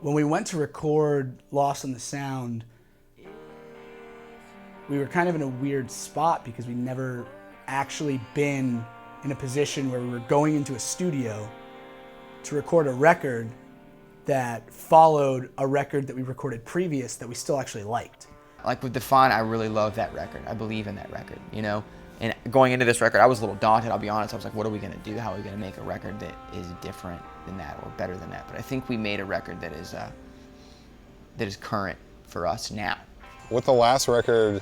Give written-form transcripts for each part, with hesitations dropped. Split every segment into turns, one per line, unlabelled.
When we went to record Lost in the Sound, we were kind of in a weird spot because we'd never actually been in a position where we were going into a studio to record a record that followed a record that we recorded previous that we still actually liked.
Like with Define, I really love that record. I believe in that record, you know? And going into this record, I was a little daunted, I'll be honest. I was like, what are we gonna do? How are we gonna make a record that is different than that or better than that? But I think we made a record that is current for us now.
With the last record,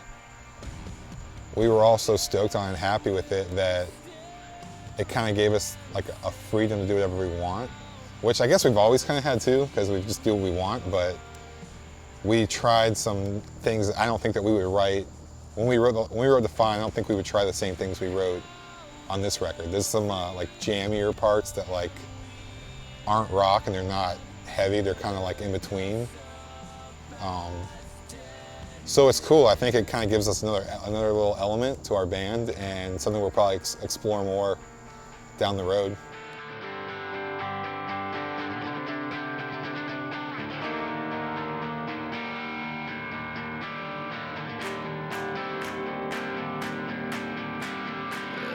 we were all so stoked on and happy with it that it kind of gave us like a freedom to do whatever we want, which I guess we've always kind of had too, because we just do what we want, but we tried some things I don't think that we would write. When we wrote Define, I don't think we would try the same things we wrote on this record. There's some like jammier parts that like aren't rock and they're not heavy, they're kind of like in between. So it's cool. I think it kind of gives us another little element to our band and something we'll probably explore more down the road.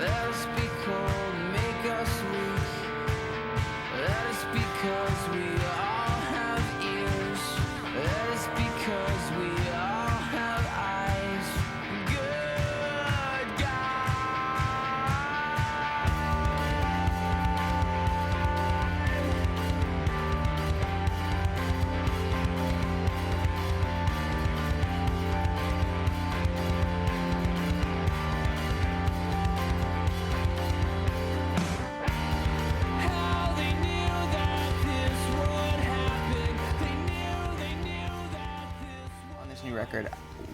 Let us be cold, make us weak. Let us because we all have ears. Let us because we all have eyes. Good How they knew that this would happen. They knew that this
On this new record,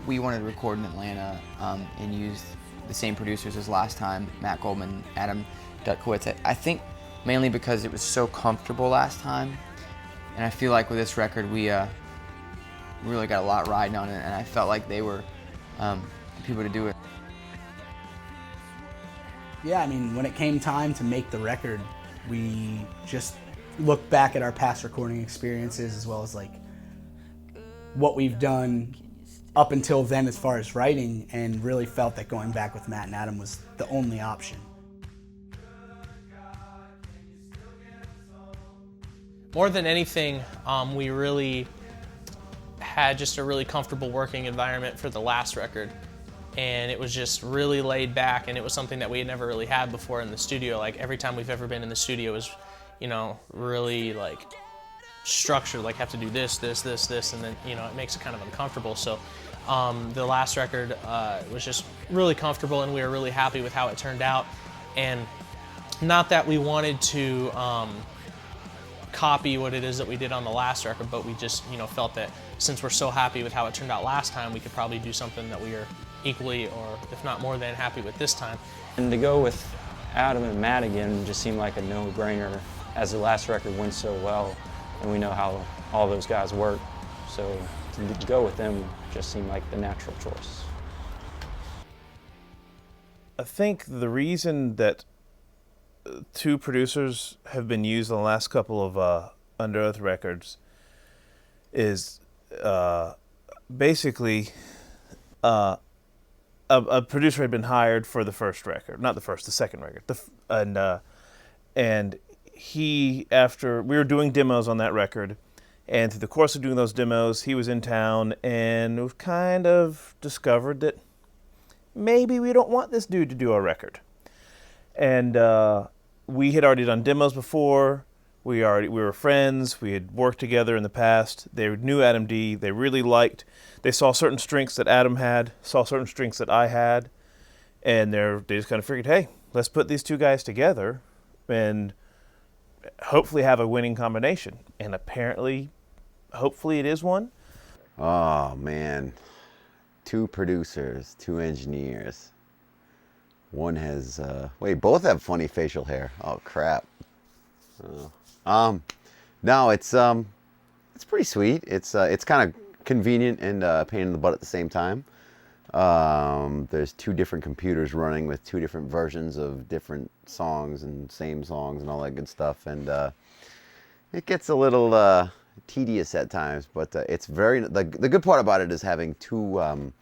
we wanted to record in Atlanta and use the same producers as last time, Matt Goldman, Adam Dutkowitz. I think mainly because it was so comfortable last time, and I feel like with this record we really got a lot riding on it, and I felt like they were the people to do it.
Yeah, I mean, when it came time to make the record, we just looked back at our past recording experiences as well as like what we've done up until then as far as writing, and really felt that going back with Matt and Adam was the only option.
More than anything, we really had just a really comfortable working environment for the last record. And it was just really laid back, and it was something that we had never really had before in the studio. Like every time we've ever been in the studio was, you know, really like structured, like have to do this, this, and then, you know, it makes it kind of uncomfortable. So the last record was just really comfortable, and we were really happy with how it turned out. And not that we wanted to copy what it is that we did on the last record, but we just, you know, felt that since we're so happy with how it turned out last time, we could probably do something that we are equally, or if not more than happy with this time.
And to go with Adam and Matt again just seemed like a no-brainer, as the last record went so well, and we know how all those guys work. So to go with them just seemed like the natural choice.
I think the reason that two producers have been used on the last couple of Under Oath records is basically a producer had been hired for the first record, not the first, the second record, and he, after we were doing demos on that record, and through the course of doing those demos, he was in town and we've kind of discovered that maybe we don't want this dude to do a record. And we had already done demos before. We were friends. We had worked together in the past. They knew Adam D. They really liked. They saw certain strengths that Adam had, saw certain strengths that I had, and they just kind of figured, hey, let's put these two guys together and hopefully have a winning combination. And apparently, hopefully it is one.
Oh man, two producers, two engineers. One has both have funny facial hair. Oh crap. No, it's pretty sweet. It's kind of convenient and a pain in the butt at the same time. There's two different computers running with two different versions of different songs and same songs and all that good stuff, and it gets a little tedious at times, but it's the good part about it is having two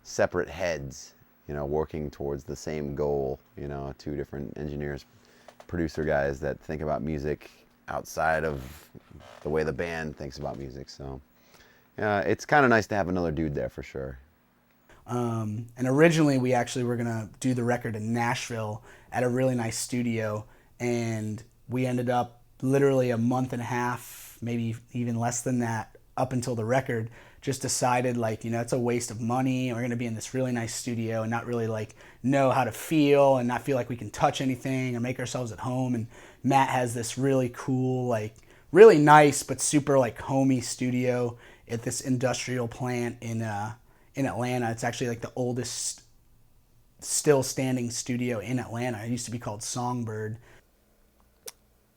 separate heads, working towards the same goal. Two different engineers, producer guys that think about music outside of the way the band thinks about music. So it's kind of nice to have another dude there for sure.
And originally we actually were gonna do the record in Nashville at a really nice studio, and we ended up literally a month and a half, maybe even less than that, up until the record, just decided it's a waste of money. We're gonna be in this really nice studio and not really know how to feel and not feel like we can touch anything or make ourselves at home. And Matt has this really cool, really nice but super homey studio at this industrial plant in Atlanta. It's actually the oldest still standing studio in Atlanta. It used to be called Songbird.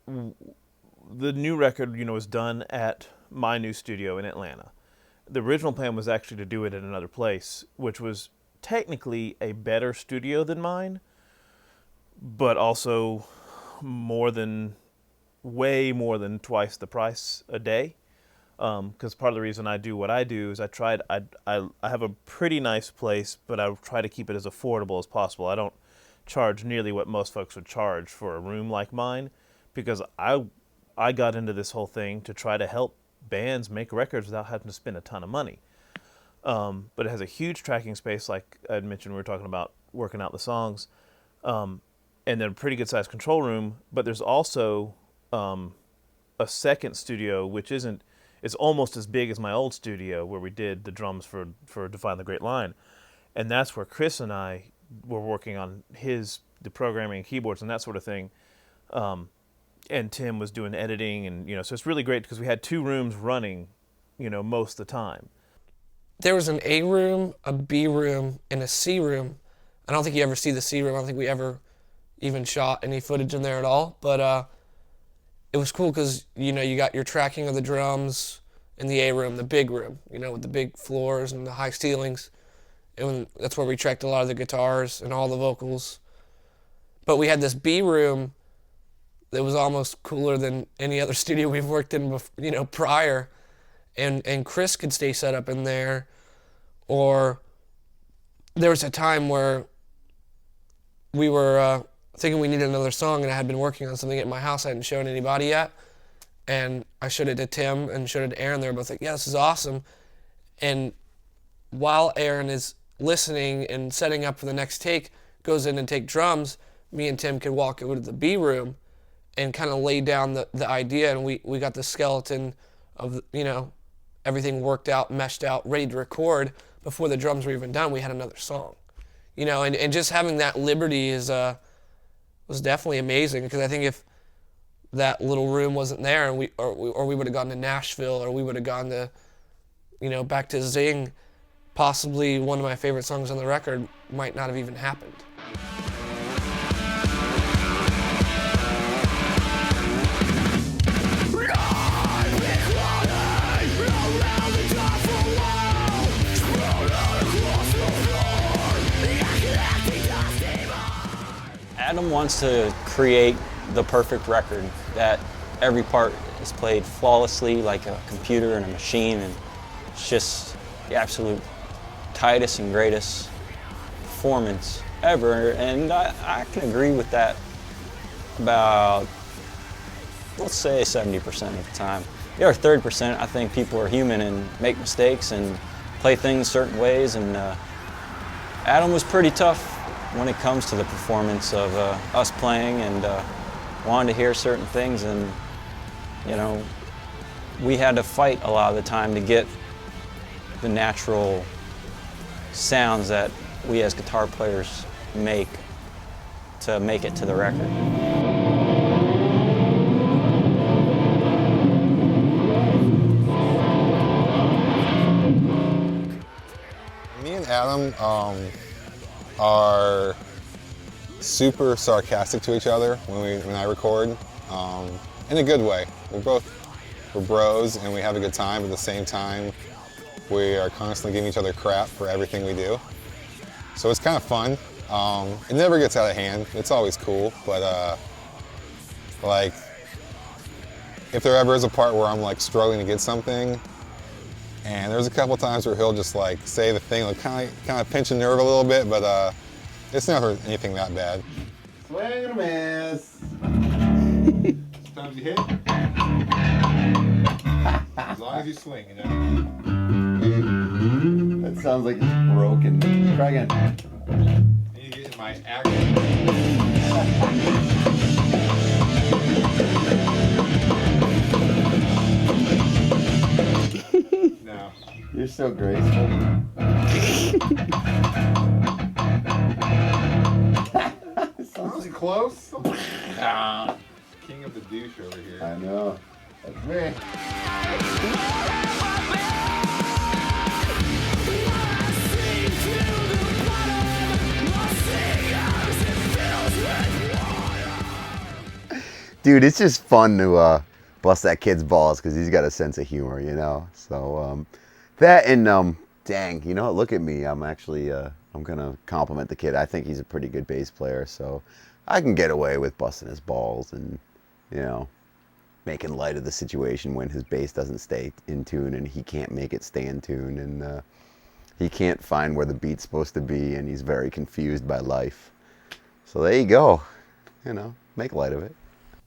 The new record, was done at my new studio in Atlanta. The original plan was actually to do it at another place, which was technically a better studio than mine, but also way more than twice the price a day. Because part of the reason I do what I do is I have a pretty nice place, but I try to keep it as affordable as possible. I don't charge nearly what most folks would charge for a room like mine, because I got into this whole thing to try to help bands make records without having to spend a ton of money. But it has a huge tracking space, like I had mentioned. We were talking about working out the songs, and then a pretty good sized control room. But there's also a second studio, which it's almost as big as my old studio where we did the drums for Define the Great Line, and that's where Chris and I were working on the programming and keyboards and that sort of thing. And Tim was doing editing, and so it's really great because we had two rooms running, most of the time.
There was an A room, a B room, and a C room. I don't think you ever see the C room. I don't think we ever even shot any footage in there at all. But it was cool because you got your tracking of the drums in the A room, the big room, with the big floors and the high ceilings. And that's where we tracked a lot of the guitars and all the vocals. But we had this B room that was almost cooler than any other studio we've worked in, prior, and Chris could stay set up in there. Or there was a time where we were thinking we needed another song, and I had been working on something at my house I hadn't shown anybody yet, and I showed it to Tim and showed it to Aaron. They were both like, "Yeah, this is awesome." And while Aaron is listening and setting up for the next take, goes in and take drums, me and Tim could walk over to the B room and kind of lay down the idea, and we got the skeleton of, everything worked out, meshed out, ready to record. Before the drums were even done, we had another song. And just having that liberty was definitely amazing, because I think if that little room wasn't there, and we would have gone to Nashville, or we would have gone to, back to Zing, possibly one of my favorite songs on the record might not have even happened.
Adam wants to create the perfect record, that every part is played flawlessly like a computer and a machine, and it's just the absolute tightest and greatest performance ever. And I can agree with that about, let's say, 70% of the time. The other 30%, I think people are human and make mistakes and play things certain ways, and Adam was pretty tough when it comes to the performance of us playing, and wanted to hear certain things, and we had to fight a lot of the time to get the natural sounds that we as guitar players make to make it to the record.
Me and Adam are super sarcastic to each other when I record, in a good way. We're bros and we have a good time, but at the same time we are constantly giving each other crap for everything we do. So it's kind of fun. It never gets out of hand. It's always cool, but if there ever is a part where I'm like struggling to get something, and there's a couple times where he'll just like say the thing, like kind of pinch a nerve a little bit, but it's never anything that bad.
Swing and a miss.
Sometimes you hit. As long as you swing, you know.
That sounds like it's broken. Try again.
I need to get in my action. No.
You're so graceful.
That was close. King of the douche over here.
I know. That's me. Dude, it's just fun to bust that kid's balls because he's got a sense of humor, you know. So that and dang, you know, look at me. I'm actually I'm gonna compliment the kid. I think he's a pretty good bass player, so I can get away with busting his balls and, you know, making light of the situation when his bass doesn't stay in tune and he can't make it stay in tune and he can't find where the beat's supposed to be and he's very confused by life. So there you go. You know, make light of it.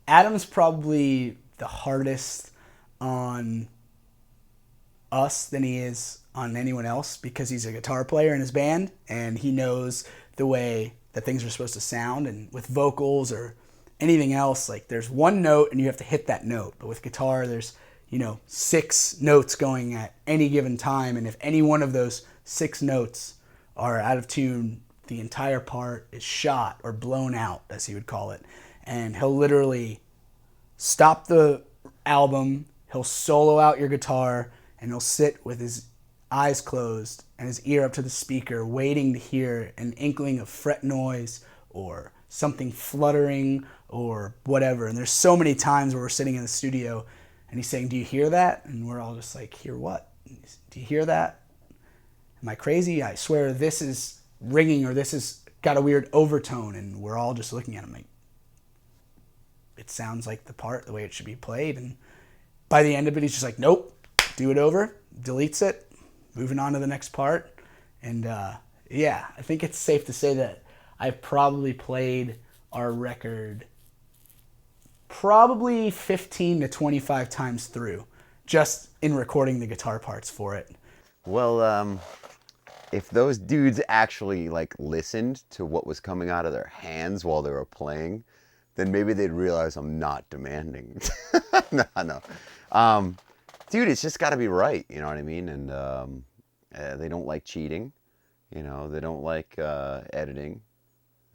Adam's probably the hardest on us than he is on anyone else because he's a guitar player in his band and he knows the way that things are supposed to sound. And with vocals or anything else, like there's one note and you have to hit that note. But with guitar, there's, you know, 6 notes going at any given time. And if any one of those 6 notes are out of tune, the entire part is shot or blown out, as he would call it. And he'll literally stop the album, he'll solo out your guitar, and he'll sit with his eyes closed and his ear up to the speaker, waiting to hear an inkling of fret noise or something fluttering or whatever. And there's so many times where we're sitting in the studio and he's saying, "Do you hear that?" And we're all just like, "Hear what? Do you hear that? Am I crazy? I swear this is ringing or this has got a weird overtone." And we're all just looking at him like, it sounds like the part, the way it should be played. And by the end of it, he's just like, "Nope, do it over," deletes it, moving on to the next part. And yeah, I think it's safe to say that I've probably played our record probably 15 to 25 times through, just in recording the guitar parts for it.
Well, if those dudes actually like listened to what was coming out of their hands while they were playing, then maybe they'd realize I'm not demanding. No. Dude, it's just got to be right, you know what I mean? And they don't like cheating, you know. They don't like editing.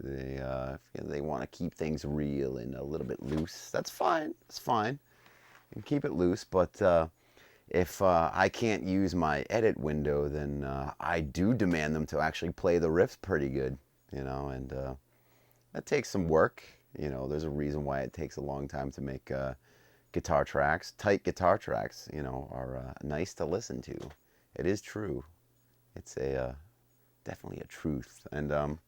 They want to keep things real and a little bit loose. That's fine. It's fine. You can keep it loose, but if I can't use my edit window, then I do demand them to actually play the riffs pretty good, you know. And that takes some work. You know, there's a reason why it takes a long time to make guitar tracks. Tight guitar tracks, you know, are nice to listen to. It is true. It's definitely a truth. And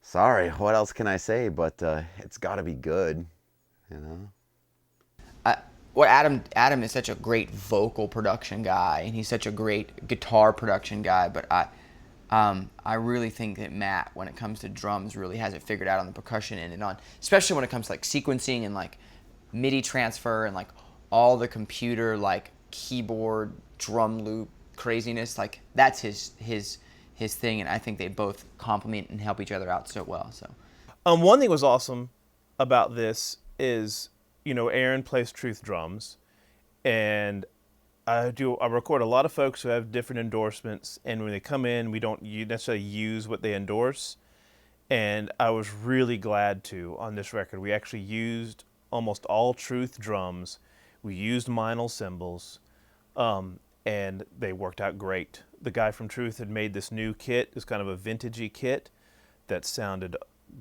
sorry, what else can I say? But it's got to be good, you know.
Adam is such a great vocal production guy, and he's such a great guitar production guy. But I really think that Matt, when it comes to drums, really has it figured out on the percussion end and on, especially when it comes to like sequencing and like MIDI transfer and like all the computer like keyboard drum loop craziness. Like that's his thing, and I think they both complement and help each other out so well. So,
one thing was awesome about this is, you know, Aaron plays Truth drums, and I record a lot of folks who have different endorsements, and when they come in, we don't necessarily use what they endorse. And I was really glad to, on this record, we actually used almost all Truth drums. We used Meinl cymbals, and they worked out great. The guy from Truth had made this new kit. It's kind of a vintagey kit that sounded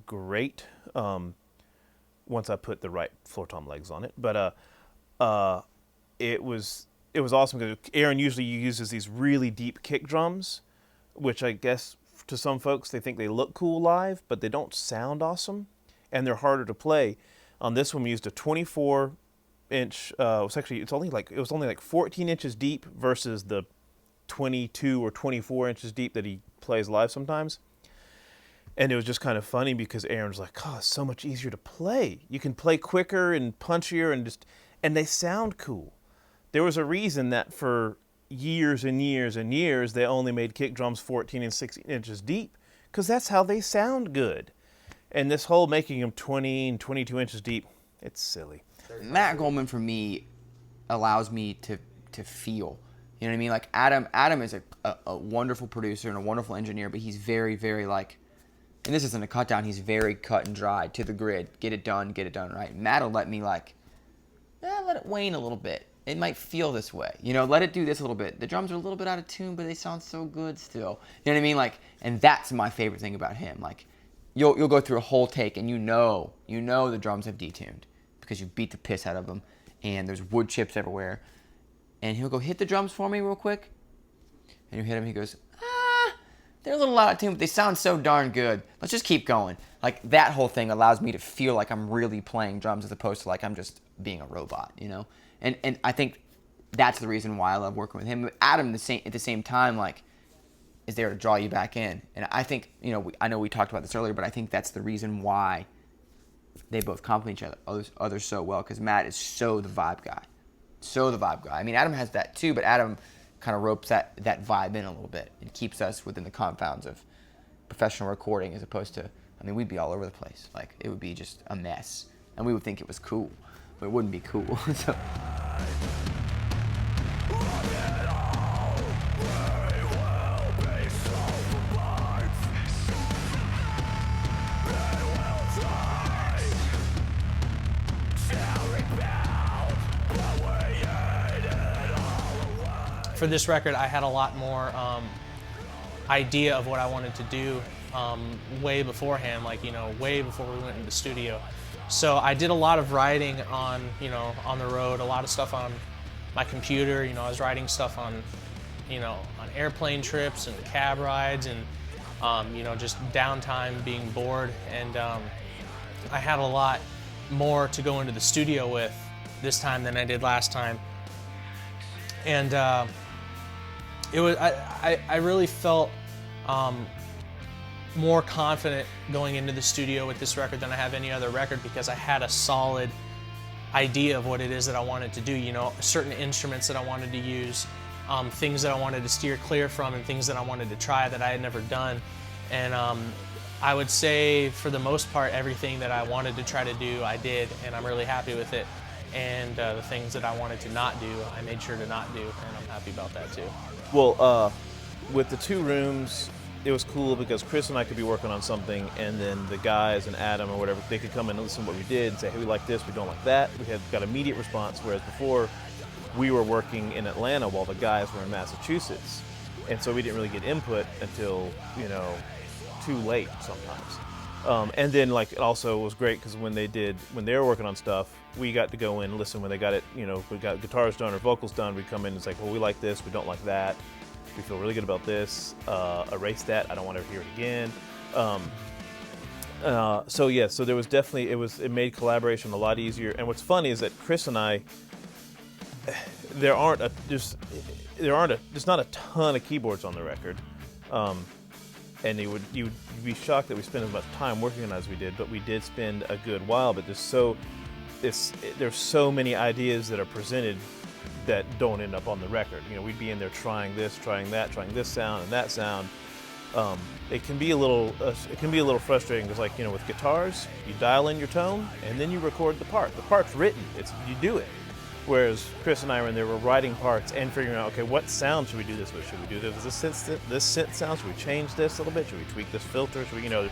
great once I put the right floor tom legs on it. But it was awesome because Aaron usually uses these really deep kick drums, which I guess to some folks they think they look cool live, but they don't sound awesome, and they're harder to play. On this one, we used a 24 inch. It was only like 14 inches deep versus the 22 or 24 inches deep that he plays live sometimes. And it was just kind of funny because Aaron's like, oh, it's so much easier to play. You can play quicker and punchier and they sound cool. There was a reason that for years and years and years, they only made kick drums 14 and 16 inches deep because that's how they sound good. And this whole making them 20 and 22 inches deep, it's silly.
Matt Goldman for me allows me to feel. You know what I mean? Like Adam is a wonderful producer and a wonderful engineer, but he's very, very like, and this isn't a cut down, he's very cut and dry, to the grid, get it done, right? Matt will let me like, let it wane a little bit. It might feel this way, you know, let it do this a little bit. The drums are a little bit out of tune, but they sound so good still. You know what I mean? Like, and that's my favorite thing about him. Like, you'll go through a whole take and you know the drums have detuned because you beat the piss out of them and there's wood chips everywhere. And he'll go, hit the drums for me real quick. And you hit him, he goes, they're a little out of tune, but they sound so darn good. Let's just keep going. Like, that whole thing allows me to feel like I'm really playing drums as opposed to like I'm just being a robot, you know? And I think that's the reason why I love working with him. But Adam, at the same time, like, is there to draw you back in. And I think, you know, I know we talked about this earlier, but I think that's the reason why they both complement each other so well, because Matt is so the vibe guy. I mean, Adam has that too, but Adam kind of ropes that vibe in a little bit and keeps us within the confounds of professional recording as opposed to, I mean, we'd be all over the place. Like, it would be just a mess. And we would think it was cool, but it wouldn't be cool. So.
For this record, I had a lot more idea of what I wanted to do way beforehand, like, you know, way before we went into the studio. So I did a lot of writing on, you know, on the road, a lot of stuff on my computer. You know, I was writing stuff on, you know, on airplane trips and cab rides and, you know, just downtime, being bored. And I had a lot more to go into the studio with this time than I did last time. And it was, I really felt more confident going into the studio with this record than I have any other record because I had a solid idea of what it is that I wanted to do, you know, certain instruments that I wanted to use, things that I wanted to steer clear from and things that I wanted to try that I had never done. And I would say for the most part, everything that I wanted to try to do, I did, and I'm really happy with it. And the things that I wanted to not do, I made sure to not do, and I'm happy about that too.
Well, with the 2 rooms, it was cool because Chris and I could be working on something, and then the guys and Adam or whatever, they could come in and listen to what we did and say, hey, we like this, we don't like that. We had got immediate response, whereas before we were working in Atlanta while the guys were in Massachusetts. And so we didn't really get input until, you know, too late sometimes. And then, like, it also was great because when they were working on stuff, we got to go in and listen when they got it, you know, we got guitars done or vocals done, we'd come in and it's like, well, we like this, we don't like that. We feel really good about this. Erase that, I don't want to hear it again. So there was definitely, it made collaboration a lot easier. And what's funny is that Chris and I, there's not a ton of keyboards on the record. And you'd be shocked that we spent as much time working on it as we did, but we did spend a good while. But there's so many ideas that are presented that don't end up on the record. You know, we'd be in there trying this, trying that, trying this sound and that sound. It can be a little frustrating because, like, you know, with guitars, you dial in your tone and then you record the part. The part's written. You do it. Whereas Chris and I were in there, we're writing parts and figuring out, okay, what sound should we do this with? Should we do this synth sound? Should we change this a little bit? Should we tweak this filter? Should we, you know,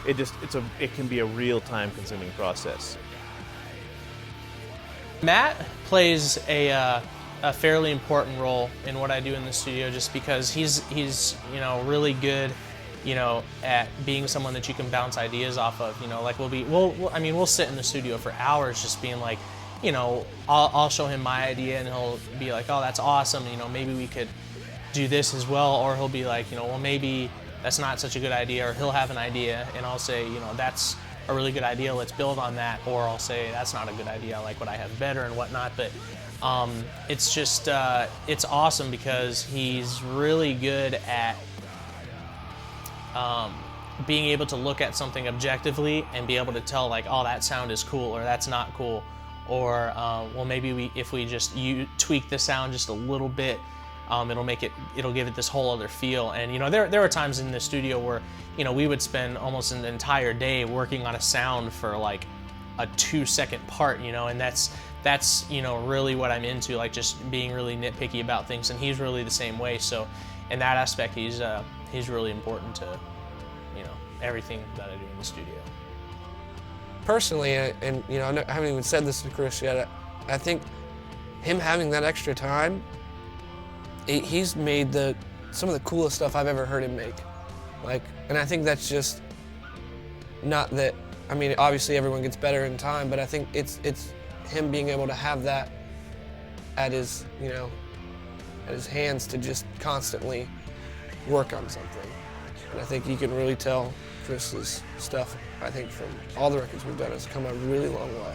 it can be a real time consuming process.
Matt plays a fairly important role in what I do in the studio just because he's you know, really good, you know, at being someone that you can bounce ideas off of. You know, like we'll sit in the studio for hours just being like, you know, I'll show him my idea and he'll be like, oh, that's awesome, you know, maybe we could do this as well. Or he'll be like, you know, well, maybe that's not such a good idea, or he'll have an idea and I'll say, you know, that's a really good idea, let's build on that, or I'll say that's not a good idea, I like what I have better and whatnot. But it's just, it's awesome because he's really good at being able to look at something objectively and be able to tell, like, oh, that sound is cool or that's not cool, or well, maybe if we just tweak the sound just a little bit, it'll give it this whole other feel. And there were times in the studio where we would spend almost an entire day working on a sound for like a 2-second part, and that's really what I'm into, like just being really nitpicky about things. And he's really the same way. So in that aspect, he's really important to everything that I do in the studio.
Personally, and I haven't even said this to Chris yet, I think him having that extra time, he's made some of the coolest stuff I've ever heard him make. And I think that's just not that. I mean, obviously everyone gets better in time, but I think it's him being able to have that at his hands to just constantly work on something. And I think you can really tell Chris's stuff, I think, from all the records we've done, has come a really long way.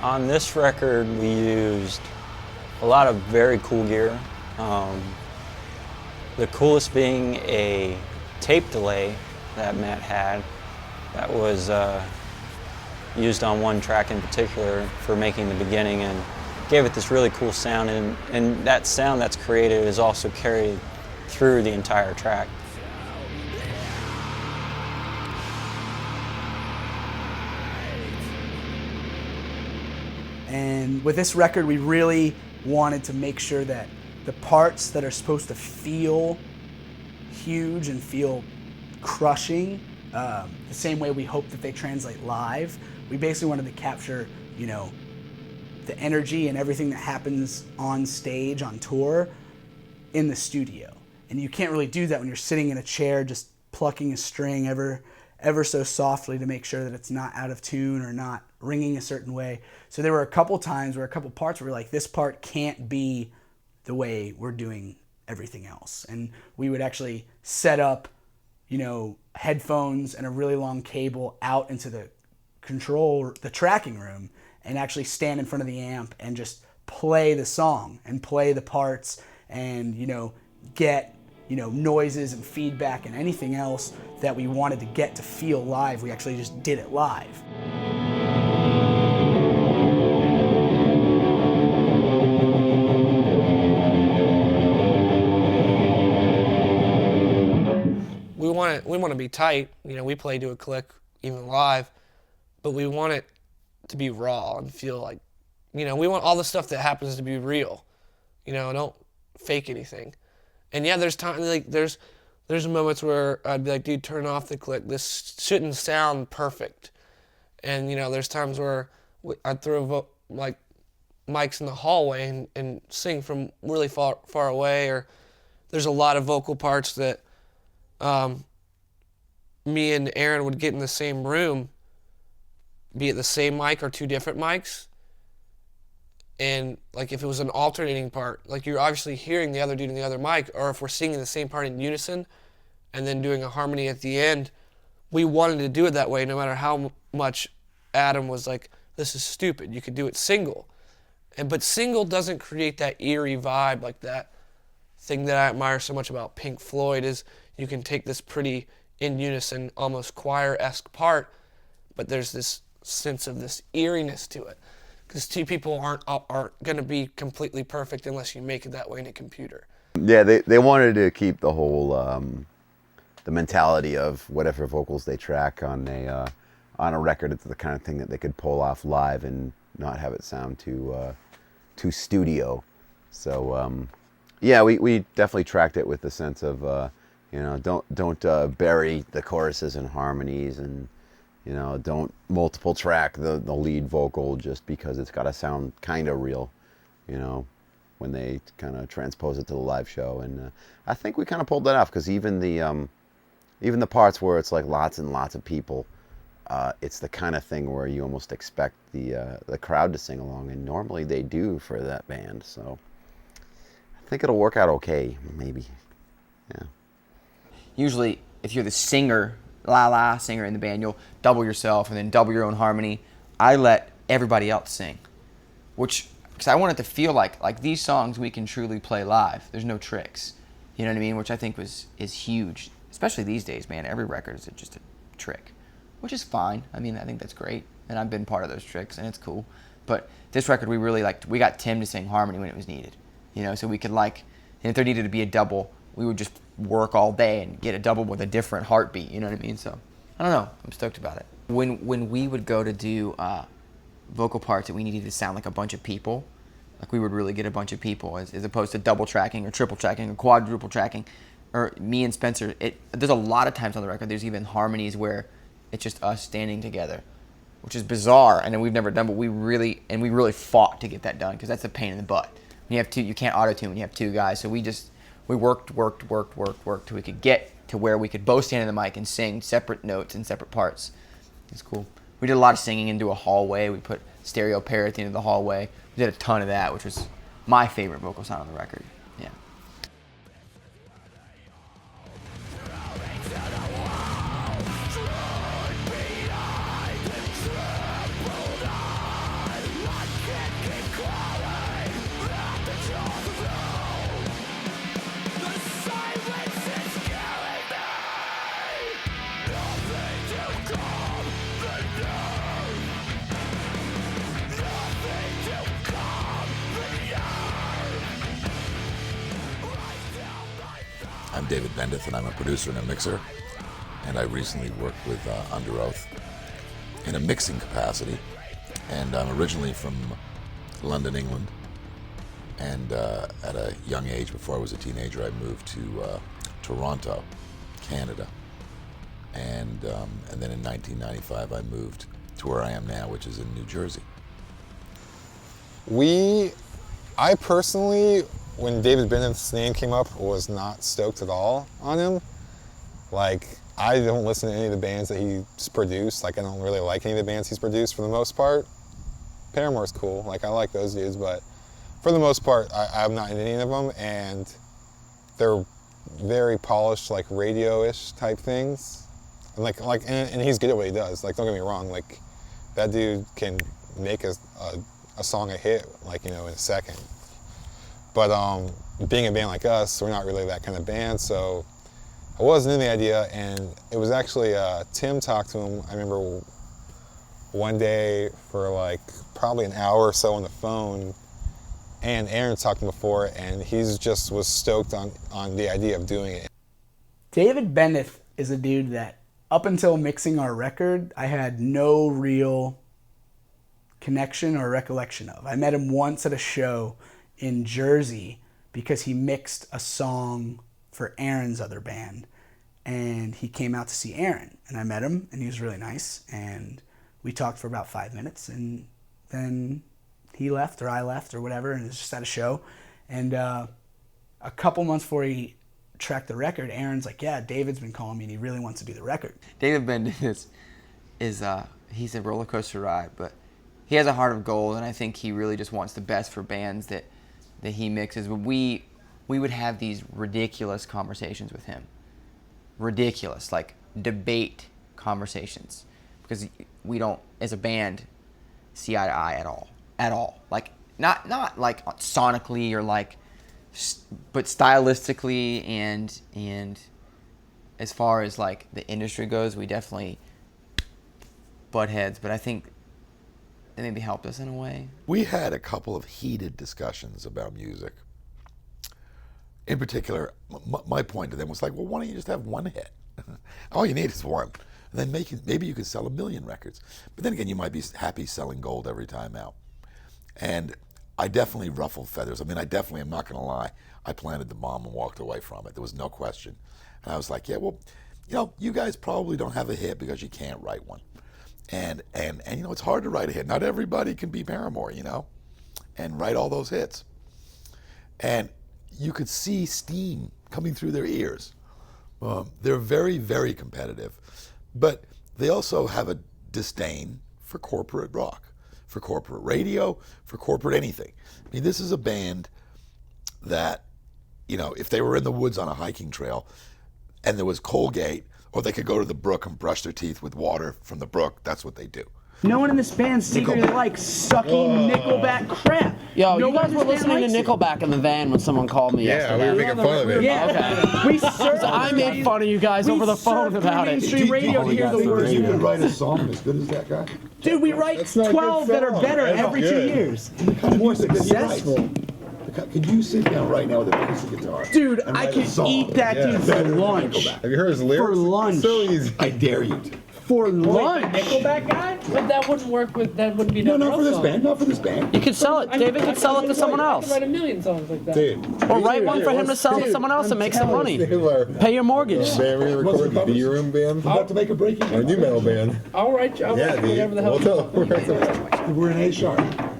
On this record, we used a lot of very cool gear. The coolest being a tape delay that Matt had that was used on one track in particular for making the beginning, and gave it this really cool sound, and that sound that's created is also carried through the entire track.
And with this record, we really wanted to make sure that the parts that are supposed to feel huge and feel crushing, the same way we hope that they translate live, we basically wanted to capture, the energy and everything that happens on stage, on tour, in the studio. And you can't really do that when you're sitting in a chair just plucking a string ever so softly to make sure that it's not out of tune or not ringing a certain way. So there were a couple times where a couple parts where we're like, this part can't be the way we're doing everything else. And we would actually set up, headphones and a really long cable out into the tracking room, and actually stand in front of the amp and just play the song and play the parts and, get, noises and feedback and anything else that we wanted to get to feel live. We actually just did it live.
We want to be tight. We play to a click even live, but we want it to be raw and feel like, we want all the stuff that happens to be real. Don't fake anything. And yeah, there's times there's moments where I'd be like, dude, turn off the click. This shouldn't sound perfect. And there's times where I'd throw mics in the hallway and sing from really far away, or there's a lot of vocal parts that me and Aaron would get in the same room, be it the same mic or two different mics, and like if it was an alternating part, like you're obviously hearing the other dude in the other mic, or if we're singing the same part in unison and then doing a harmony at the end, we wanted to do it that way no matter how much Adam was like, this is stupid, you could do it single. But single doesn't create that eerie vibe, like that thing that I admire so much about Pink Floyd is you can take this pretty in unison, almost choir-esque part, but there's this sense of this eeriness to it, because two people aren't going to be completely perfect unless you make it that way in a computer.
Yeah, they wanted to keep the whole the mentality of whatever vocals they track on a record. It's the kind of thing that they could pull off live and not have it sound too studio. So yeah, we definitely tracked it with the sense of don't bury the choruses and harmonies, and don't multiple track the lead vocal just because it's got to sound kind of real, when they kind of transpose it to the live show. And I think we kind of pulled that off, because even the parts where it's like lots and lots of people, it's the kind of thing where you almost expect the crowd to sing along, and normally they do for that band. So think it'll work out okay, maybe. Yeah.
Usually, if you're the singer, singer in the band, you'll double yourself and then double your own harmony. I let everybody else sing, because I want it to feel like these songs we can truly play live. There's no tricks, you know what I mean? Which I think is huge, especially these days, man. Every record is just a trick, which is fine. I mean, I think that's great, and I've been part of those tricks, and it's cool. But this record, we really we got Tim to sing harmony when it was needed, you know, so we could and if there needed to be a double, we would just work all day and get a double with a different heartbeat, you know what I mean? So, I don't know, I'm stoked about it. When we would go to do vocal parts that we needed to sound like a bunch of people, like we would really get a bunch of people as opposed to double tracking or triple tracking or quadruple tracking, or me and Spencer, there's a lot of times on the record, there's even harmonies where it's just us standing together, which is bizarre, and we've never done, but we really fought to get that done, because that's a pain in the butt. When you have two, you can't auto-tune when you have two guys, so we worked till we could get to where we could both stand in the mic and sing separate notes and separate parts. It's cool. We did a lot of singing into a hallway. We put stereo pair at the end of the hallway. We did a ton of that, which was my favorite vocal sound on the record. Yeah.
I'm David Bendeth, and I'm a producer and a mixer, and I recently worked with Under Oath in a mixing capacity, and I'm originally from London, England, and at a young age, before I was a teenager, I moved to Toronto, Canada, and then in 1995 I moved to where I am now, which is in New Jersey.
I personally, when David Bendeth's name came up, was not stoked at all on him. Like, I don't listen to any of the bands that he's produced. Like, I don't really like any of the bands he's produced for the most part. Paramore's cool. Like, I like those dudes, but for the most part, I'm not into any of them, and they're very polished, like radio-ish type things. And and he's good at what he does. Like, don't get me wrong. Like, that dude can make a song a hit, like, you know, in a second. But being a band like us, we're not really that kind of band, so I wasn't in the idea, and it was actually Tim talked to him, I remember one day for like probably an hour or so on the phone, and Aaron talked to him before, and he's just was stoked on the idea of doing it.
David Bendeth is a dude that up until mixing our record, I had no real connection or recollection of. I met him once at a show in Jersey because he mixed a song for Aaron's other band, and he came out to see Aaron, and I met him, and he was really nice, and we talked for about 5 minutes, and then he left or I left or whatever, and it was just at a show. And a couple months before he tracked the record, Aaron's like, yeah, David's been calling me and he really wants to do the record.
David Bendeth is he's a roller coaster ride, but he has a heart of gold, and I think he really just wants the best for bands that he mixes. But we would have these ridiculous conversations with him. Ridiculous, like debate conversations. Because we don't, as a band, see eye to eye at all. At all. Like, not like sonically or like, but stylistically and as far as like the industry goes, we definitely butt heads. But I think they maybe helped us in a way.
We had a couple of heated discussions about music. In particular, my point to them was like, well, why don't you just have one hit? All you need is one. And then maybe you could sell 1 million records. But then again, you might be happy selling gold every time out. And I definitely ruffled feathers. I mean, I definitely, I'm not going to lie, I planted the bomb and walked away from it. There was no question. And I was like, yeah, well, you know, you guys probably don't have a hit because you can't write one. And you know, it's hard to write a hit. Not everybody can be Paramore, you know, and write all those hits. And you could see steam coming through their ears. They're very, very competitive. But they also have a disdain for corporate rock, for corporate radio, for corporate anything. I mean, this is a band that you know, if they were in the woods on a hiking trail and there was Colgate, or they could go to the brook and brush their teeth with water from the brook, that's what they do.
No one in this band secretly likes sucking Nickelback crap.
Yo,
no
you guys were listening to Nickelback in the van when someone called me yesterday.
we were making fun of it.
Yeah,
Okay.
we surfed.
I made fun of you guys over the phone about it.
Mainstream radio to hear the words.
You could write a song as good as that guy?
Dude, we write 12 that are better every 2 years.
More
successful.
Could you sit down right now with a piece of guitar?
Dude,
and
I
write
could
a song
eat that dude for
better than
lunch.
Nickelback?
Have you heard his lyrics?
For lunch.
So easy.
I dare you to.
For lunch.
Nickelback guy? But that wouldn't work with, that wouldn't be
No,
no
not for this band. Not for this band.
You could sell it. David could sell it to someone
I
else.
could write a million songs like that.
Dude.
Or write one for him to sell to someone else and make some money. Pay your mortgage.
Man, we recorded the B-Room band.
We're about to make a break.
Our new metal band.
I'll write whatever the hell.
We're in A sharp.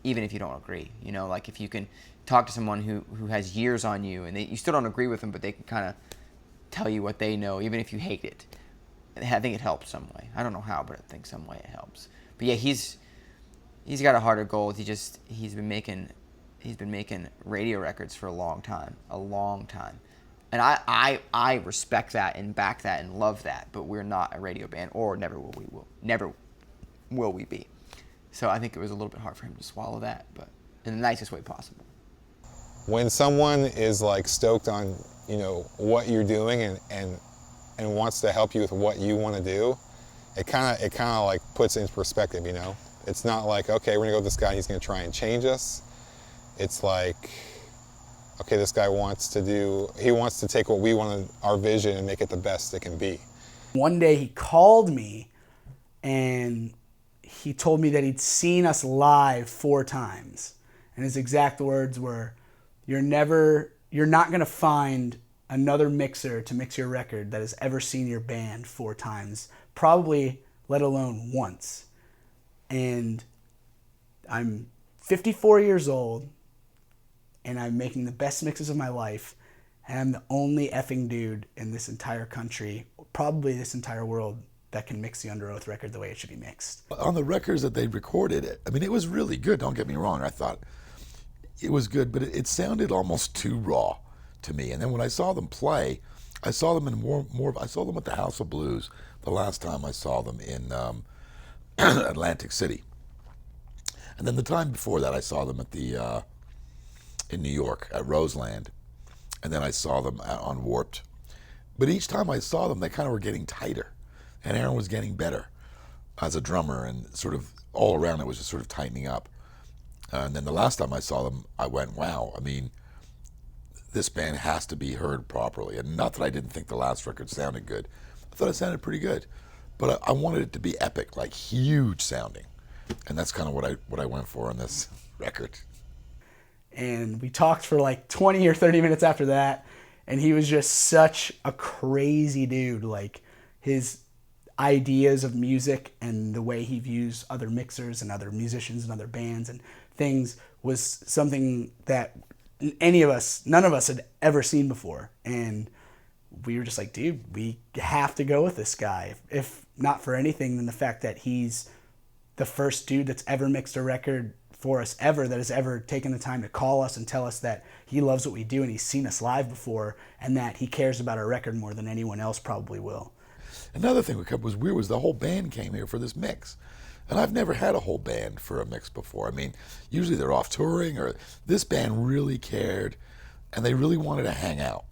Even if you don't agree, you know, like if you can talk to someone who has years on you and you still don't agree with them, but they can kind of tell you what they know, even if you hate it. I think it helps some way. I don't know how, but I think some way it helps. But yeah, he's got a harder goal. He's been making radio records for a long time, and I respect that and back that and love that. But we're not a radio band, or never will we be. So I think it was a little bit hard for him to swallow that, but in the nicest way possible.
When someone is like stoked on, you know, what you're doing and wants to help you with what you want to do, it kind of like puts it into perspective, you know. It's not like, okay, we're gonna go with this guy and he's gonna try and change us. It's like, okay, this guy wants to take what we wanted, our vision, and make it the best it can be.
One day he called me and he told me that he'd seen us live 4 times. And his exact words were, you're not going to find another mixer to mix your record that has ever seen your band 4 times, probably let alone once. And I'm 54 years old, and I'm making the best mixes of my life, and I'm the only effing dude in this entire country, probably this entire world, that can mix the Under Oath record the way it should be mixed.
On the records that they recorded, I mean, it was really good. Don't get me wrong. I thought it was good, but it sounded almost too raw to me. And then when I saw them play, I saw them in I saw them at the House of Blues the last time I saw them in Atlantic City. And then the time before that, I saw them at the in New York at Roseland. And then I saw them on Warped. But each time I saw them, they kind of were getting tighter. And Aaron was getting better as a drummer, and sort of all around it was just sort of tightening up. And then the last time I saw them, I went, wow, I mean, this band has to be heard properly. And not that I didn't think the last record sounded good. I thought it sounded pretty good. But I wanted it to be epic, like huge sounding. And that's kind of what I went for on this record.
And we talked for like 20 or 30 minutes after that, and he was just such a crazy dude. Like, his ideas of music and the way he views other mixers and other musicians and other bands and things was something that none of us had ever seen before. And we were just like, dude, we have to go with this guy. If not for anything, then the fact that he's the first dude that's ever mixed a record for us ever, that has ever taken the time to call us and tell us that he loves what we do and he's seen us live before, and that he cares about our record more than anyone else probably will.
Another thing that was weird was the whole band came here for this mix. And I've never had a whole band for a mix before. I mean, usually they're off touring, or this band really cared, and they really wanted to hang out.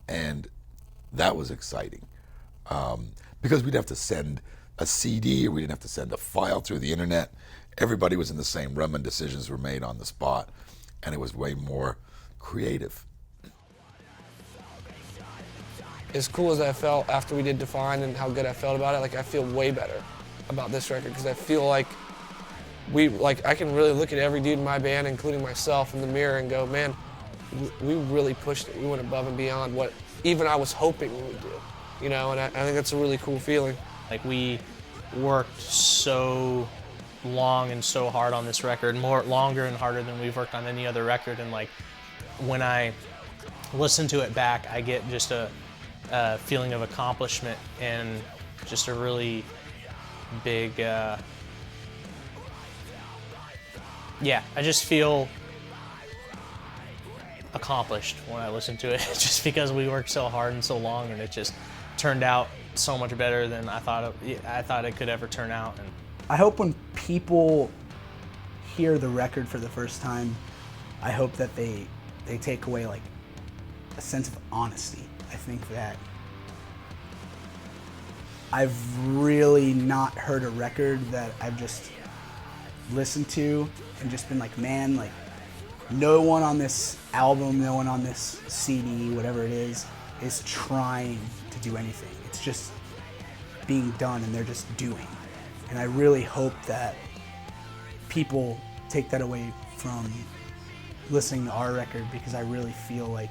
And that was exciting. Because we'd have to send a CD, or we didn't have to send a file through the internet. Everybody was in the same room, and decisions were made on the spot. And it was way more creative.
As cool as I felt after we did Define and how good I felt about it, like, I feel way better about this record, because I feel like I can really look at every dude in my band, including myself, in the mirror and go, man, we really pushed it. We went above and beyond what even I was hoping we would do, you know, and I think that's a really cool feeling.
Like, we worked so long and so hard on this record, longer and harder than we've worked on any other record, and like, when I listen to it back, I get just a feeling of accomplishment and just a really big, yeah, I just feel accomplished when I listened to it, just because we worked so hard and so long, and it just turned out so much better than I thought it could ever turn out. And
I hope when people hear the record for the first time, I hope that they take away like a sense of honesty. I think that I've really not heard a record that I've just listened to and just been like, man, like no one on this album, no one on this CD, whatever it is trying to do anything. It's just being done and they're just doing. And I really hope that people take that away from listening to our record, because I really feel like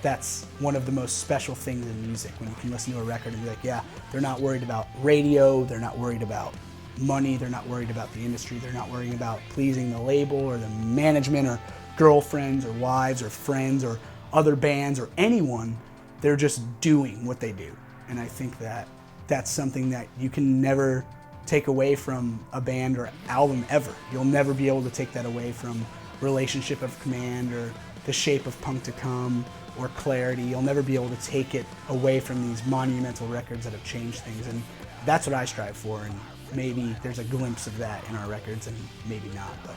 that's one of the most special things in music, when you can listen to a record and be like, yeah, they're not worried about radio, they're not worried about money, they're not worried about the industry, they're not worried about pleasing the label or the management or girlfriends or wives or friends or other bands or anyone. They're just doing what they do. And I think that that's something that you can never take away from a band or album ever. You'll never be able to take that away from Relationship of Command or The Shape of Punk to Come or Clarity. You'll never be able to take it away from these monumental records that have changed things. And that's what I strive for. And maybe there's a glimpse of that in our records, and maybe not. But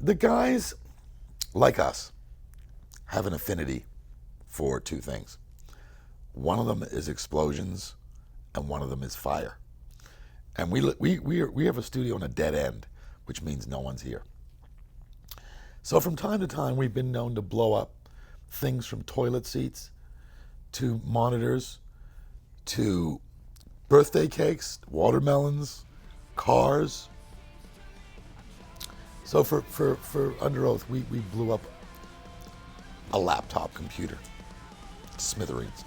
The guys, like us, have an affinity for two things. One of them is explosions, and one of them is fire. And we have a studio on a dead end, which means no one's here. So from time to time, we've been known to blow up things from toilet seats to monitors to birthday cakes, watermelons, cars. So for Under Oath, we blew up a laptop computer, smithereens.